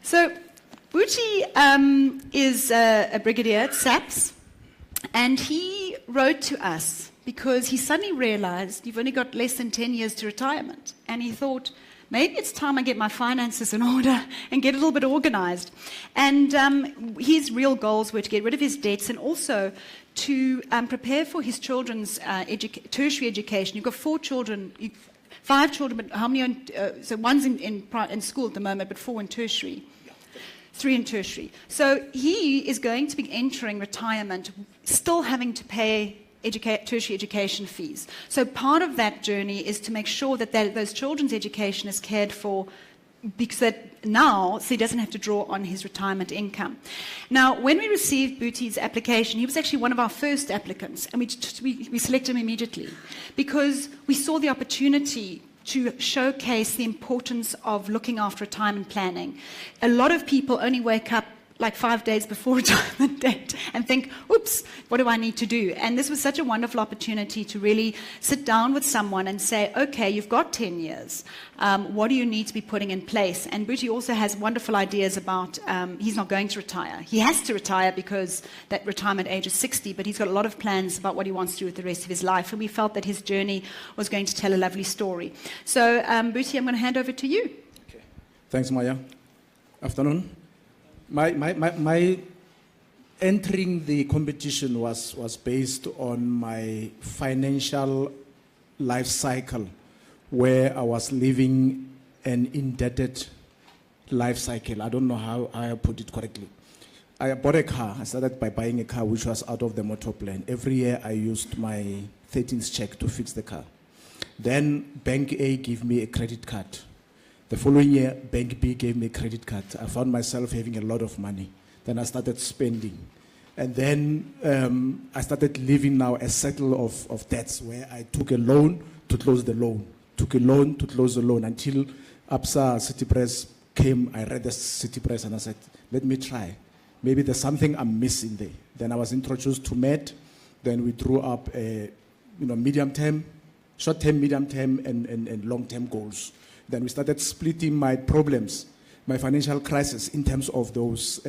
So, Buti is a brigadier at SAPS, and he wrote to us because he suddenly realized you've only got less than 10 years to retirement. And he thought, maybe it's time I get my finances in order and get a little bit organized. And his real goals were to get rid of his debts and also to prepare for his children's tertiary education. You've got 5 children, but how many so one's in school at the moment, but 4 in tertiary. 3 in tertiary. So he is going to be entering retirement, still having to pay tertiary education fees. So part of that journey is to make sure that those children's education is cared for, because so he doesn't have to draw on his retirement income. Now, when we received Buti's application, he was actually one of our first applicants, and we selected him immediately because we saw the opportunity to showcase the importance of looking after retirement planning. A lot of people only wake up like 5 days before retirement date and think, oops, what do I need to do? And this was such a wonderful opportunity to really sit down with someone and say, okay, you've got 10 years. What do you need to be putting in place? And Buti also has wonderful ideas about, he's not going to retire. He has to retire because that retirement age is 60, but he's got a lot of plans about what he wants to do with the rest of his life. And we felt that his journey was going to tell a lovely story. So, Buti, I'm going to hand over to you. Okay. Thanks, Maya. Afternoon. My entering the competition was based on my financial life cycle, where I was living an indebted life cycle. I don't know how I put it correctly. I bought a car. I started by buying a car which was out of the motor plan. Every year I used my 13th check to fix the car. Then Bank A gave me a credit card. The following year, Bank B gave me a credit card. I found myself having a lot of money. Then I started spending. And then I started living now a cycle of debts where I took a loan to close the loan, took a loan to close the loan, until Absa City Press came. I read the City Press and I said, let me try. Maybe there's something I'm missing there. Then I was introduced to MED. Then we drew up medium-term, short-term, medium-term, and long-term goals. Then we started splitting my problems, my financial crisis, in terms of those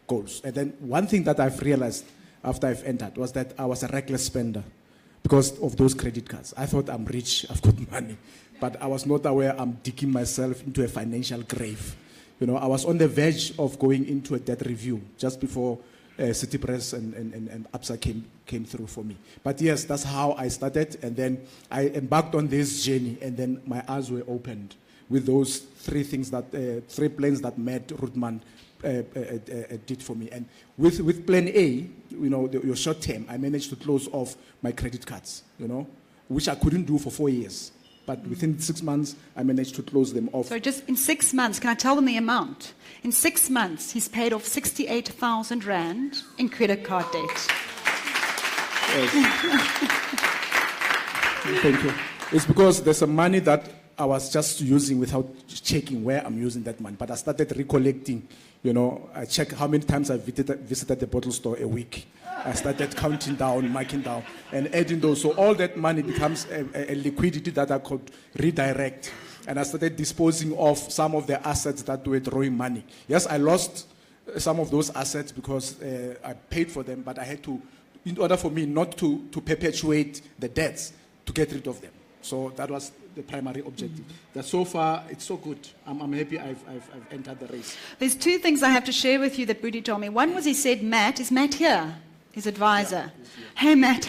goals. And then one thing that I've realized after I've entered was that I was a reckless spender because of those credit cards. I thought I'm rich, I've got money, but I was not aware I'm digging myself into a financial grave. I was on the verge of going into a debt review just before City Press and Absa came through for me. But yes, that's how I started, and then I embarked on this journey, and then my eyes were opened with those 3 things three plans that Matt Rootman did for me. And with plan A, your short term, I managed to close off my credit cards, which I couldn't do for 4 years. But within 6 months, I managed to close them off. So just in 6 months, can I tell them the amount? In 6 months, he's paid off 68,000 Rand in credit card debt. Thank you. It's because there's some money that I was just using without checking where I'm using that money. But I started recollecting, I check how many times I visited the bottle store a week. I started counting down, marking down, and adding those. So all that money becomes a liquidity that I could redirect. And I started disposing of some of the assets that were drawing money. Yes, I lost some of those assets because I paid for them, but I had to, in order for me not to perpetuate the debts, to get rid of them. So that was the primary objective. That so far, it's so good. I'm happy I've entered the race. There's 2 things I have to share with you that Buti told me. One was he said, is Matt here? His advisor. Yeah, hey, Matt.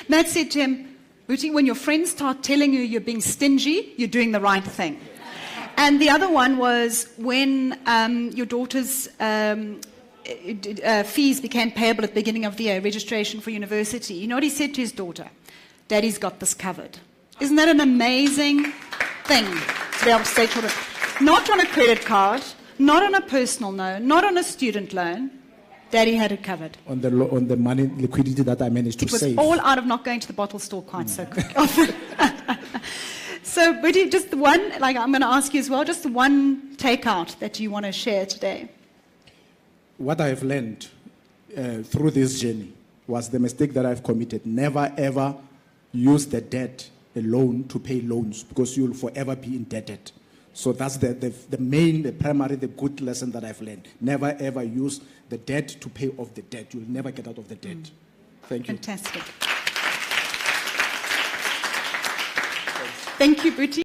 Matt said to him, Buti, when your friends start telling you you're being stingy, you're doing the right thing. And the other one was when your daughter's fees became payable at the beginning of the year, registration for university. You know what he said to his daughter? Daddy's got this covered. Isn't that an amazing thing to be able to say to them? Not on a credit card, not on a personal loan, not on a student loan. Daddy had it covered. On the money liquidity that I managed to save. It was all out of not going to the bottle store quite so quick. So, Buti, just the one, I'm going to ask you as well, just the one takeout that you want to share today. What I have learned through this journey was the mistake that I've committed. Never, ever use the debt alone to pay loans, because you'll forever be indebted So that's the main, the primary, the good lesson that I've learned. Never ever use the debt to pay off the debt. You'll never get out of the debt. Thank you. Fantastic. Thank you, Buti.